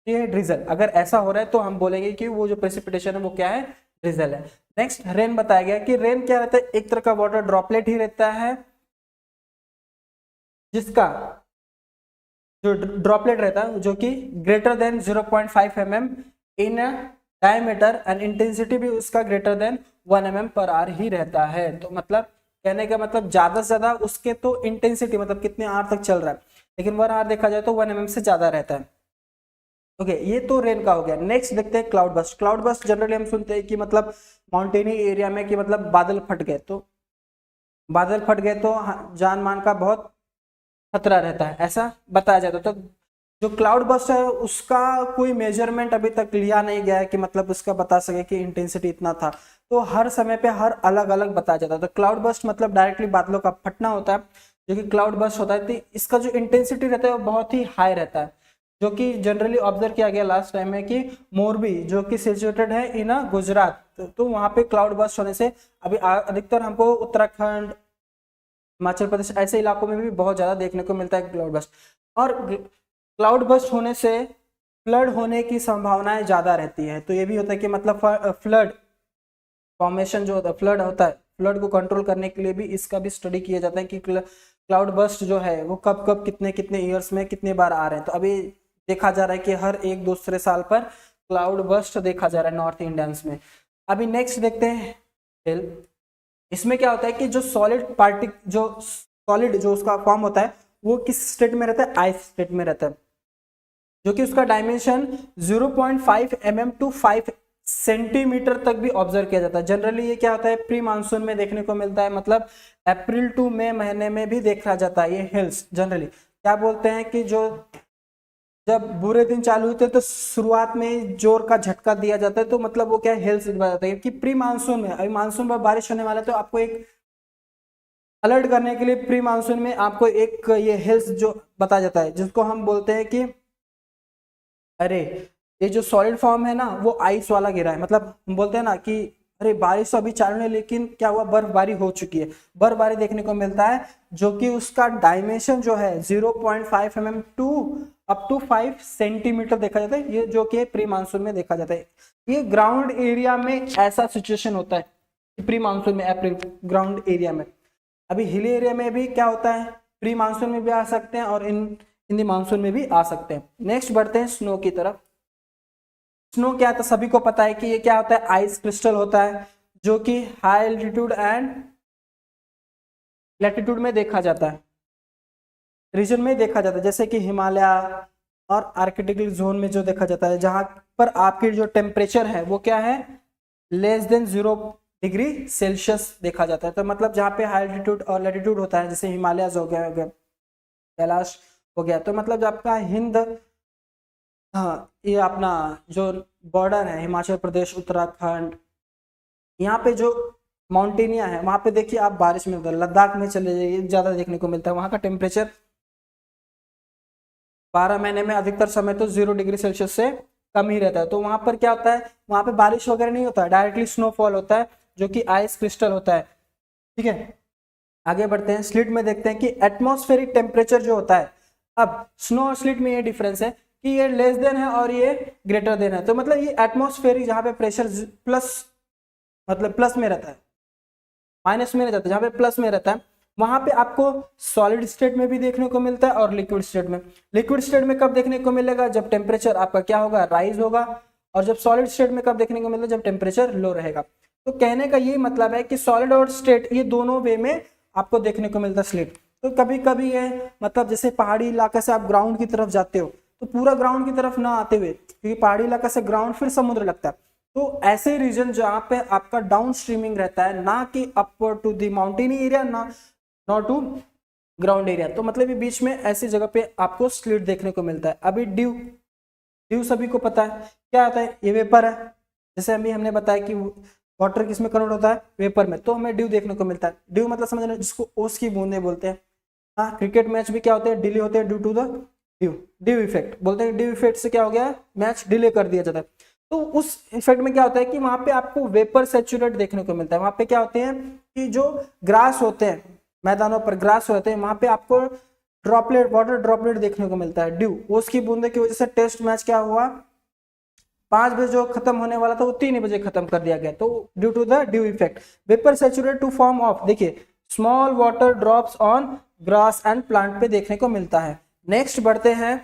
ये है ड्रिजल। अगर ऐसा हो रहा है तो हम बोलेंगे कि वो जो प्रेसिपिटेशन है वो क्या है, ड्रिजल है। नेक्स्ट रेन बताया गया कि रेन क्या रहता है, एक तरह का वाटर ड्रॉपलेट ही रहता है जिसका जो ड्रॉपलेट रहता है जो कि greater than 0.5 mm in diameter and intensity भी उसका greater than 1 mm per hour ही रहता है। तो मतलब कहने का मतलब ज्यादा से ज्यादा उसके तो इंटेंसिटी मतलब कितने आवर तक चल रहा है, लेकिन 1 आवर देखा जाए तो 1 mm से ज्यादा रहता है। ओके ये तो रेन का हो गया। नेक्स्ट देखते हैं cloud burst. Cloud burst generally हम सुनते हैं कि मतलब माउंटेनी एरिया में कि मतलब बादल फट गए, तो बादल फट गए तो जान मान का बहुत खतरा रहता है, ऐसा बताया जाता है। तो जो क्लाउड बस्ट है उसका कोई मेजरमेंट अभी तक लिया नहीं गया है कि मतलब उसका बता सके कि इंटेंसिटी इतना था, तो हर समय पे हर अलग अलग बताया जाता है। तो क्लाउड बस्ट मतलब डायरेक्टली बादलों का फटना होता है जो कि क्लाउड बस्ट होता है। तो इसका जो इंटेंसिटी रहता है वो बहुत ही हाई रहता है, जो कि जनरली ऑब्जर्व किया गया लास्ट टाइम में कि मोरबी जो कि सिचुएटेड है इन गुजरात, तो वहां पे क्लाउड बस्ट होने से अभी अधिकतर हमको उत्तराखंड, हिमाचल प्रदेश ऐसे इलाकों में भी बहुत ज्यादा देखने को मिलता है क्लाउड बस्ट। और क्लाउड बस्ट होने से फ्लड होने की संभावनाएं ज्यादा रहती है। तो ये भी होता है कि मतलब फ्लड फॉर्मेशन जो होता है, फ्लड होता है, फ्लड को कंट्रोल करने के लिए भी इसका भी स्टडी किया जाता है कि क्लाउड बस्ट जो है वो कब कब कितने कितने ईयर्स में कितने बार आ रहे हैं। तो अभी देखा जा रहा है कि हर एक दूसरे साल पर क्लाउड बस्ट देखा जा रहा है नॉर्थ इंडियंस में। अभी नेक्स्ट देखते हैं, इसमें क्या होता है कि जो सॉलिड पार्टिक जो सॉलिड जो उसका फॉर्म होता है वो किस स्टेट में रहता है, आइस स्टेट में रहता है, जो कि उसका डायमेंशन 0.5 mm टू 5 सेंटीमीटर तक भी ऑब्जर्व किया जाता है। जनरली ये क्या होता है, प्री मानसून में देखने को मिलता है, मतलब अप्रैल टू मई महीने में भी देखा जाता है। ये हिल्स जनरली क्या बोलते हैं कि जो जब बुरे दिन चालू होते हैं तो शुरुआत में जोर का झटका दिया जाता है, तो मतलब वो क्या हिल्स जाता है कि प्री मानसून में, अभी मानसून में बारिश होने वाला है तो आपको एक अलर्ट करने के लिए प्री मानसून में आपको एक ये हिल्स जो बताया जाता है जिसको हम बोलते हैं कि अरे ये जो सॉलिड फॉर्म है ना वो आइस वाला गिरा है। मतलब हम बोलते हैं ना कि अरे बारिश तो अभी चालू है लेकिन क्या हुआ, बर्फबारी हो चुकी है। बर्फबारी देखने को मिलता है जो कि उसका डायमेंशन जो है 0.5 mm to up to 5 centimetre देखा जाता है, ये जो कि प्री मानसून में देखा जाता है। ये ग्राउंड एरिया में ऐसा सिचुएशन होता है प्री मानसून में, अप्रैल ग्राउंड एरिया में। अभी हिल एरिया में भी क्या होता है, प्री मानसून में भी आ सकते हैं और इन द मानसून में भी आ सकते हैं। नेक्स्ट बढ़ते हैं स्नो की तरफ। स्नो क्या था, सभी को पता है कि ये क्या होता है, आइस क्रिस्टल होता है जो कि हाई एल्टीट्यूड एंड लैटिट्यूड में देखा जाता है, रीजन में देखा जाता है, जैसे कि हिमालय और आर्कटिकल जोन में जो देखा जाता है, जहां पर आपकी जो टेम्परेचर है वो क्या है, लेस देन 0 डिग्री सेल्सियस देखा जाता है। तो मतलब जहाँ पे हाई एल्टीट्यूड और लैटिट्यूड होता है, जैसे हिमालय हो गया कैलाश हो गया, तो मतलब जो आपका हिंद, हाँ ये अपना जो बॉर्डर है हिमाचल प्रदेश उत्तराखंड, यहाँ पे जो माउंटेनिया है वहां पे देखिए आप बारिश में, लद्दाख में चले जाइए ज्यादा देखने को मिलता है, वहां का टेम्परेचर 12 महीने में अधिकतर समय तो 0 डिग्री सेल्सियस से कम ही रहता है। तो वहां पर क्या होता है, वहां पे बारिश वगैरह नहीं होता है, डायरेक्टली स्नोफॉल होता है जो कि आइस क्रिस्टल होता है। ठीक है, आगे बढ़ते हैं। स्लिट में देखते हैं कि एटमॉस्फेरिक टेम्परेचर जो होता है, अब स्नो और स्लिट में ये डिफरेंस है कि ये लेस देन है और ये ग्रेटर देन है। तो मतलब ये एटमॉस्फेरिक जहां पे प्रेशर प्लस मतलब प्लस में रहता है, माइनस में नहीं जाता, जहां पे प्लस में रहता है वहां पे आपको सॉलिड स्टेट में भी देखने को मिलता है और लिक्विड स्टेट में। लिक्विड स्टेट में कब देखने को मिलेगा, जब टेम्परेचर आपका क्या होगा, राइज होगा, और जब सॉलिड स्टेट में कब देखने को मिलेगा, जब टेम्परेचर लो रहेगा। तो कहने का ये मतलब है कि सॉलिड और स्टेट ये दोनों वे में आपको देखने को मिलता है स्लिट। तो कभी कभी ये मतलब जैसे पहाड़ी इलाके से आप ग्राउंड की तरफ जाते हो तो पूरा ग्राउंड की तरफ ना आते हुए, क्योंकि पहाड़ी इलाका से ग्राउंड फिर समुद्र लगता है, तो ऐसे रीजन जहां पे आपका डाउन स्ट्रीमिंग रहता है, ना कि अपवर्ड टू द माउंटेनी एरिया, ना नॉट टू ग्राउंड एरिया, तो मतलब ये बीच में ऐसी जगह पे आपको स्लिट देखने को मिलता है। अभी ड्यू, ड्यू सभी को पता है क्या होता है, ये वेपर है, जैसे अभी हमने बताया कि वाटर किसमें कन्वर्ट होता है, वेपर में, तो हमें ड्यू देखने को मिलता है। ड्यू मतलब समझ रहे जिसको ओस की बूंदे बोलते हैं, हाँ, क्रिकेट मैच भी क्या होते हैं, डिले होते हैं due to the dew effect. बोलते हैं ड्यू इफेक्ट से क्या हो गया, मैच डिले कर दिया जाता है। तो उस इफेक्ट में क्या होता है कि वहां पे आपको वेपर सेचुरेट देखने को मिलता है। वहां पे क्या होते हैं कि जो ग्रास होते हैं, मैदानों पर ग्रास होते हैं, वहां पे आपको ड्रॉपलेट, वाटर ड्रॉपलेट देखने को मिलता है, ड्यू। उसकी बूंदे की वजह से टेस्ट मैच क्या हुआ, 5 बजे जो खत्म होने वाला था वो 3 बजे खत्म कर दिया गया, तो due to the dew effect. Vapour saturate to form of, देखिए small water drops on grass and plant पे देखने को मिलता है। नेक्स्ट बढ़ते हैं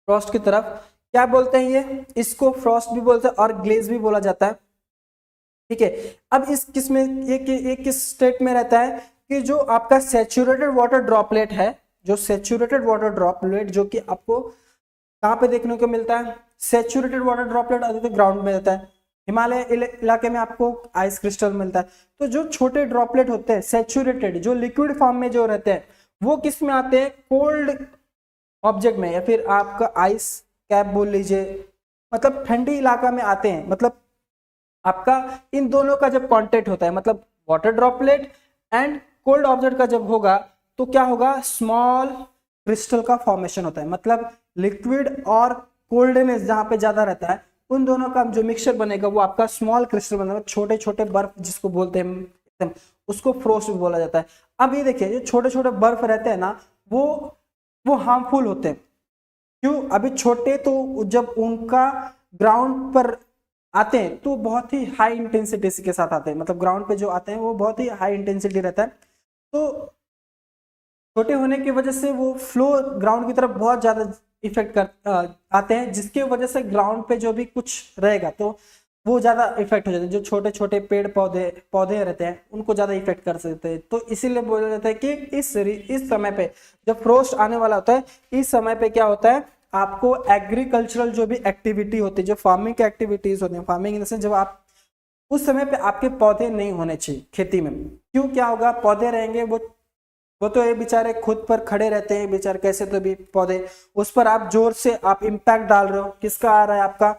फ्रॉस्ट की तरफ। क्या बोलते हैं ये, इसको फ्रॉस्ट भी बोलते हैं और ग्लेज भी बोला जाता है, ठीक है। अब इस किस में ये किस स्टेट में रहता है कि जो आपका सेचुरेटेड वाटर ड्रॉपलेट है, जो सेचुरेटेड वाटर ड्रॉपलेट जो कि आपको कहां पे देखने को मिलता है, सेचुरेटेड वाटर ड्रॉपलेट अधिकतर ग्राउंड में रहता है। हिमालय इलाके में आपको आइस क्रिस्टल मिलता है। तो जो छोटे ड्रॉपलेट होते हैं सेचुरेटेड, जो लिक्विड फॉर्म में जो रहते हैं, वो किस में आते हैं, कोल्ड ऑब्जेक्ट में, या फिर आपका आइस कैप बोल लीजिए, मतलब ठंडी इलाका में आते हैं। मतलब आपका इन दोनों का जब कांटेक्ट होता है, मतलब water droplet and cold object का जब होगा, तो क्या होगा, स्मॉल क्रिस्टल का फॉर्मेशन होता है। मतलब लिक्विड और कोल्डनेस जहां पे ज्यादा रहता है, उन दोनों का जो मिक्सचर बनेगा वो आपका स्मॉल क्रिस्टल बनेगा, छोटे छोटे बर्फ जिसको बोलते हैं, उसको फ्रोस्ट भी बोला जाता है। अब ये देखिए, जो छोटे छोटे बर्फ रहते हैं ना, वो हार्मफुल होते हैं। क्यों, अभी छोटे तो जब उनका ग्राउंड पर आते हैं तो बहुत ही हाई इंटेंसिटी के साथ आते हैं, मतलब ग्राउंड पे जो आते हैं वो बहुत ही हाई इंटेंसिटी रहता है। तो छोटे होने की वजह से वो फ्लो ग्राउंड की तरफ बहुत ज्यादा इफेक्ट कर आते हैं, जिसके वजह से ग्राउंड पे जो भी कुछ रहेगा तो वो ज्यादा इफेक्ट हो जाता है। जो छोटे छोटे पेड़ पौधे रहते हैं उनको ज्यादा इफेक्ट कर सकते हैं। तो इसीलिए बोला जाता है कि इस समय पे जब फ्रोस्ट आने वाला होता है, इस समय पे क्या होता है, आपको एग्रीकल्चरल जो भी एक्टिविटी होती है, जो फार्मिंग की एक्टिविटीज होती है, फार्मिंग इन जब आप उस समय पे आपके पौधे नहीं होने चाहिए खेती में। क्यों, क्या होगा, पौधे रहेंगे वो तो ये बेचारे खुद पर खड़े रहते हैं बेचारे, कैसे तो भी पौधे, उस पर आप जोर से आप इम्पैक्ट डाल रहे हो, किसका आ रहा है, आपका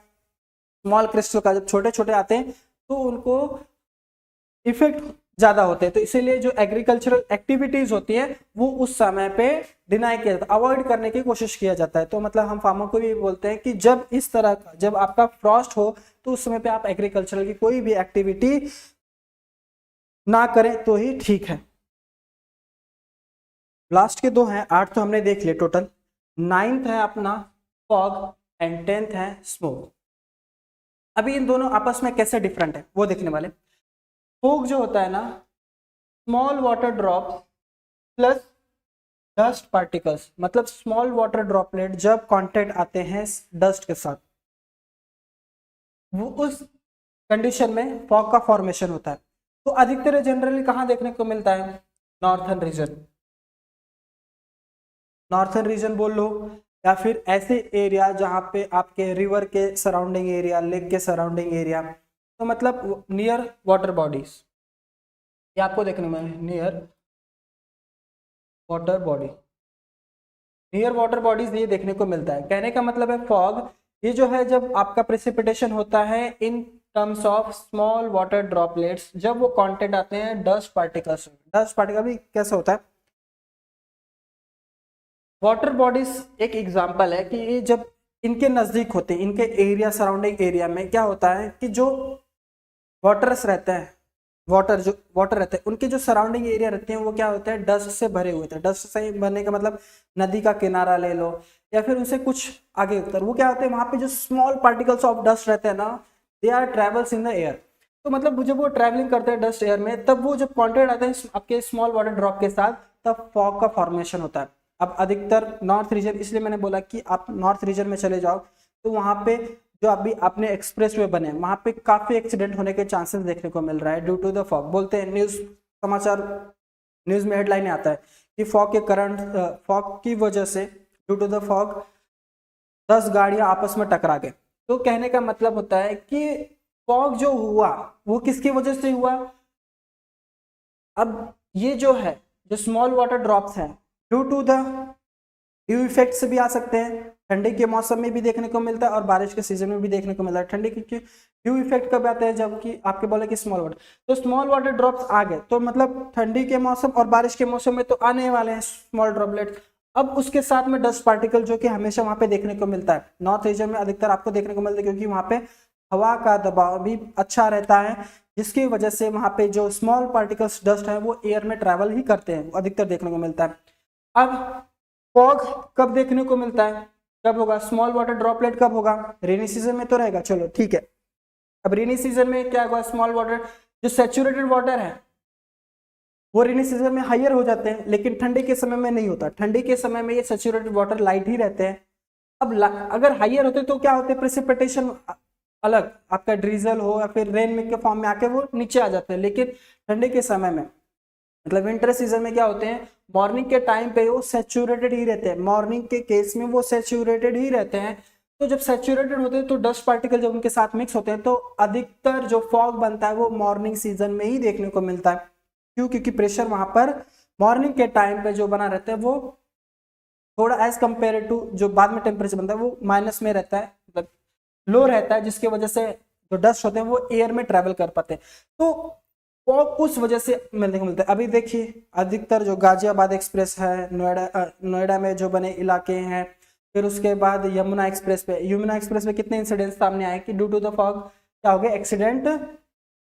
स्मॉल क्रिस्टल का। जब छोटे छोटे आते हैं तो उनको इफेक्ट ज्यादा होते हैं। तो इसीलिए जो एग्रीकल्चरल एक्टिविटीज होती है वो उस समय पे डिनाई किया जाता है, अवॉइड करने की कोशिश किया जाता है। तो मतलब हम फार्मर को भी बोलते हैं कि जब इस तरह का, जब आपका फ्रॉस्ट हो तो उस समय पे आप एग्रीकल्चरल की कोई भी एक्टिविटी ना करें तो ही ठीक है। लास्ट के 2 हैं, 8 तो हमने देख लिए टोटल। 9th है अपना फॉग एंड 10th है स्मोक। अभी इन दोनों आपस में कैसे डिफरेंट है वो देखने वाले। फॉग जो होता है ना, small water drop plus dust particles, मतलब स्मॉल वाटर ड्रॉपलेट जब कांटेक्ट आते हैं डस्ट के साथ, वो उस कंडीशन में फॉग का फॉर्मेशन होता है। तो अधिकतर जनरली कहां देखने को मिलता है, नॉर्थर्न रीजन, नॉर्थर्न रीजन बोल लो, या फिर ऐसे एरिया जहां पे आपके रिवर के सराउंडिंग एरिया, लेक के सराउंडिंग एरिया, तो मतलब नियर वाटर बॉडीज, ये आपको देखने में near water body, near water bodies ये देखने को मिलता है। कहने का मतलब है फॉग ये जो है, जब आपका प्रेसिपिटेशन होता है in terms of small water droplets, जब वो कांटेक्ट आते हैं डस्ट पार्टिकल्स। डस्ट पार्टिकल भी कैसे होता है, वाटर बॉडीज एक एग्जांपल है कि ये जब इनके नजदीक होते हैं, इनके एरिया सराउंडिंग एरिया में क्या होता है कि जो वाटर्स रहते हैं, वाटर रहते हैं, उनके जो सराउंडिंग एरिया रहते हैं वो क्या होते हैं, डस्ट से भरे हुए थे। डस्ट से भरने का मतलब नदी का किनारा ले लो या फिर उनसे कुछ आगे उत्तर, वो क्या होते हैं, वहां पे जो स्मॉल पार्टिकल्स ऑफ डस्ट रहते हैं ना, they are travels in the air. तो मतलब जब वो ट्रैवलिंग करते हैं डस्ट एयर में, तब वो जब कॉन्टेक्ट आते हैं आपके स्मॉल वाटर ड्रॉप के साथ, तब फॉग का फॉर्मेशन होता है। अब अधिकतर नॉर्थ रीजन, इसलिए मैंने बोला कि आप नॉर्थ रीजन में चले जाओ तो वहां पे जो अभी अपने एक्सप्रेस वे बने, वहां पे काफी एक्सीडेंट होने के चांसेस देखने को मिल रहा है ड्यू टू द फॉग। बोलते हैं न्यूज समाचार, न्यूज में हेडलाइन आता है कि फॉग के करंट, फॉग की वजह से, ड्यू टू द फॉग 10 गाड़ियां आपस में टकरा गए। तो कहने का मतलब होता है कि फॉग जो हुआ वो किसकी वजह से हुआ। अब ये जो है, जो स्मॉल वाटर ड्रॉप्स हैं, due to the dew effect से भी आ सकते हैं, ठंडी के मौसम में भी देखने को मिलता है और बारिश के सीजन में भी देखने को मिलता है। ठंडी की ड्यू इफेक्ट कब आता है, जबकि आपके बोले कि स्मॉल वाटर, तो स्मॉल वाटर ड्रॉप्स आ गए तो मतलब ठंडी के मौसम और बारिश के मौसम में तो आने वाले हैं स्मॉल ड्रॉपलेट। अब उसके साथ में डस्ट पार्टिकल जो कि हमेशा वहां पे देखने को मिलता है, नॉर्थ रीजन में अधिकतर आपको देखने को मिलता है, क्योंकि वहां पे हवा का दबाव भी अच्छा रहता है, जिसकी वजह से वहां पे जो स्मॉल पार्टिकल्स डस्ट है वो एयर में ट्रैवल ही करते हैं, अधिकतर देखने को मिलता है। अब फॉग कब देखने को मिलता है, कब होगा, स्मॉल वाटर ड्रॉपलेट कब होगा, रेनी सीजन में तो रहेगा, चलो ठीक है। अब रेनी सीजन में क्या होगा, स्मॉल वाटर जो सैचुरेटेड वाटर है वो रेनी सीजन में हायर हो जाते हैं, लेकिन ठंडी के समय में नहीं होता। ठंडी के समय में ये सैचुरेटेड वाटर लाइट ही रहते हैं। अब अगर हायर होते तो क्या होते हैं, प्रेसिपिटेशन अलग, आपका ड्रीजल हो या फिर रेन के फॉर्म में आके वो नीचे आ जाते हैं। लेकिन ठंडी के समय में मतलब विंटर सीजन में क्या होते हैं, मॉर्निंग के टाइम पे वो सैचुरेटेड ही रहते हैं, मॉर्निंग के केस में वो सैचुरेटेड ही रहते हैं। तो जब सैचुरेटेड होते हैं तो डस्ट पार्टिकल जब उनके साथ मिक्स होते हैं तो अधिकतर जो फॉग बनता है वो मॉर्निंग सीजन में ही देखने को मिलता है। क्यों, क्योंकि प्रेशर वहां पर मॉर्निंग के टाइम पे जो बना रहता है वो थोड़ा एज कंपेयर टू जो बाद में टेम्परेचर बनता है वो माइनस में रहता है, मतलब लो रहता है, जिसकी वजह से जो डस्ट होते हैं वो एयर में ट्रेवल कर पाते हैं। तो फॉग उस वजह से मिलने को मिलता है। अभी देखिए अधिकतर जो गाजियाबाद एक्सप्रेस है, नोएडा में जो बने इलाके हैं, फिर उसके बाद यमुना एक्सप्रेस पे कितने इंसिडेंट्स सामने आए कि ड्यू टू द फॉग क्या हो गया, एक्सीडेंट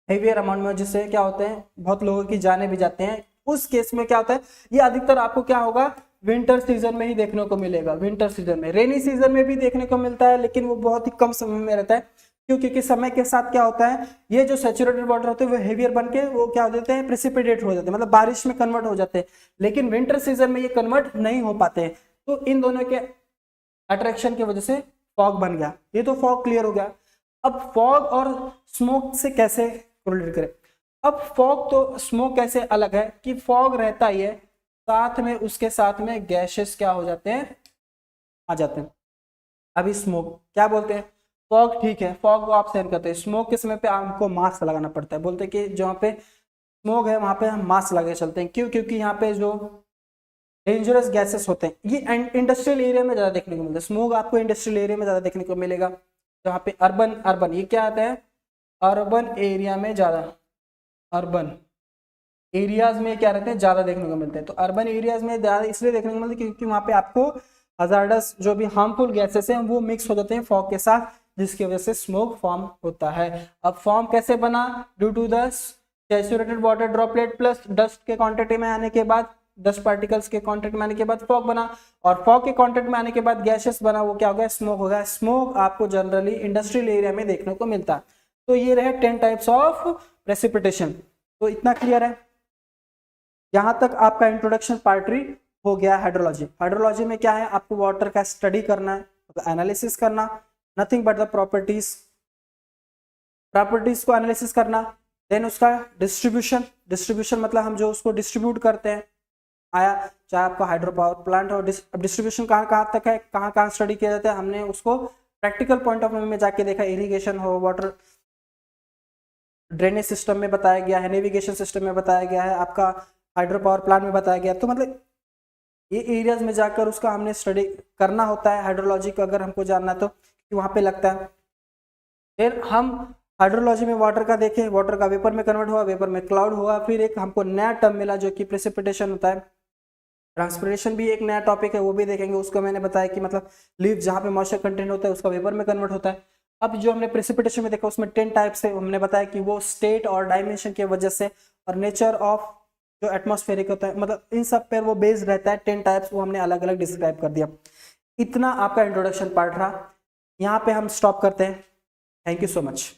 हेवियर अमाउंट में, जिससे क्या होते हैं बहुत लोगों की जाने भी जाते हैं। उस केस में क्या होता है, ये अधिकतर आपको क्या होगा विंटर सीजन में ही देखने को मिलेगा। विंटर सीजन में, रेनी सीजन में भी देखने को मिलता है, लेकिन वो बहुत ही कम समय में रहता है। क्यों, क्योंकि समय के साथ क्या होता है, ये जो सैचुरेटेड वाटर होते हैं वो हेवियर बन के वो क्या हो जाते हैं, प्रेसिपिटेट हो जाते हैं, मतलब बारिश में कन्वर्ट हो जाते हैं। लेकिन विंटर सीजन में ये कन्वर्ट नहीं हो पाते हैं। तो इन दोनों के अट्रैक्शन की वजह से फॉग बन गया। ये तो फॉग क्लियर हो गया। अब फॉग और स्मोक से कैसे कोरिलेट करें। अब फॉग तो स्मोक कैसे अलग है कि फॉग रहता ही है, साथ में उसके साथ में गैसेस क्या हो जाते हैं, आ जाते हैं। अभी स्मोक क्या बोलते हैं, फॉग ठीक है, फॉग को आप सहन करते हैं, स्मोक के समय पे आपको मास्क लगाना पड़ता है। बोलते हैं कि जहाँ पे स्मोक है वहां पे हम मास्क लगे चलते हैं। क्यों, क्योंकि यहाँ पे जो डेंजरस गैसेस होते हैं ये इंडस्ट्रियल एरिया में ज्यादा देखने को मिलता है। स्मोक आपको इंडस्ट्रियल एरिया में ज्यादा देखने को मिलेगा, जहाँ पे अर्बन ये क्या आता है, अर्बन एरिया में ज्यादा, अर्बन एरियाज में क्या रहते हैं ज्यादा देखने को मिलते हैं। तो अर्बन एरियाज में ज्यादा इसलिए देखने को मिलते हैं क्योंकि वहां पे आपको हजार्डस जो भी हार्मफुल गैसेस हैं वो मिक्स हो जाते हैं फॉग के साथ, जिसकी वजह से स्मोक फॉर्म होता है। अब फॉर्म कैसे बना, due to the saturated water droplet plus dust के कांटेक्ट में आने के बाद, डस्ट पार्टिकल्स के कांटेक्ट में आने के बाद फॉग बना, और फॉग के कांटेक्ट में आने के बाद गैसेस बना, वो क्या हो गया, स्मोक हो गया। स्मोक आपको जनरली इंडस्ट्रियल एरिया में देखने को मिलता है। तो ये रहे 10 टाइप्स ऑफ प्रेसिपिटेशन। तो इतना क्लियर है, यहां तक आपका इंट्रोडक्शन पार्ट 3 हो गया। हाइड्रोलॉजी, हाइड्रोलॉजी में क्या है, आपको वाटर का स्टडी करना है, एनालिसिस करना, नथिंग बट द प्रॉपर्टीज को एनालिसिस करना, देन उसका डिस्ट्रीब्यूशन मतलब हम जो उसको डिस्ट्रीब्यूट करते हैं आया, चाहे आपका हाइड्रो पावर प्लांट हो। अब डिस्ट्रीब्यूशन कहाँ तक है, कहाँ स्टडी किया जाता है, हमने उसको प्रैक्टिकल पॉइंट ऑफ व्यू में जाके देखा। इरिगेशन हो, वाटर ड्रेनेज सिस्टम में बताया गया है, नेविगेशन सिस्टम में बताया गया है, आपका हाइड्रो पावर प्लांट में बताया गया। तो मतलब ये एरियाज में जाकर उसका हमने स्टडी करना होता है हाइड्रोलॉजी को, अगर हमको जानना तो वहां पे लगता है। फिर हम हाइड्रोलॉजी में वाटर का देखें, वाटर का वेपर में कन्वर्ट हुआ, वेपर में क्लाउड हुआ। फिर एक हमको नया टर्म मिला जो कि प्रेसिपिटेशन होता है। ट्रांसपिरेशन भी एक नया टॉपिक है, वो भी देखेंगे। उसको मैंने बताया कि मतलब लीव जहाँ पे मॉइस्चर कंटेंट होता है उसका वेपर में कन्वर्ट होता है। अब जो हमने प्रेसिपिटेशन में देखा उसमें 10 टाइप्स है, हमने बताया कि वो स्टेट और डायमेंशन की वजह से और नेचर ऑफ जो एटमॉस्फेरिक होता है, मतलब इन सब पर वो बेस्ड रहता है। 10 टाइप्स वो हमने अलग अलग डिस्क्राइब कर दिया। इतना आपका इंट्रोडक्शन पार्ट रहा, यहाँ पे हम स्टॉप करते हैं। Thank you so much.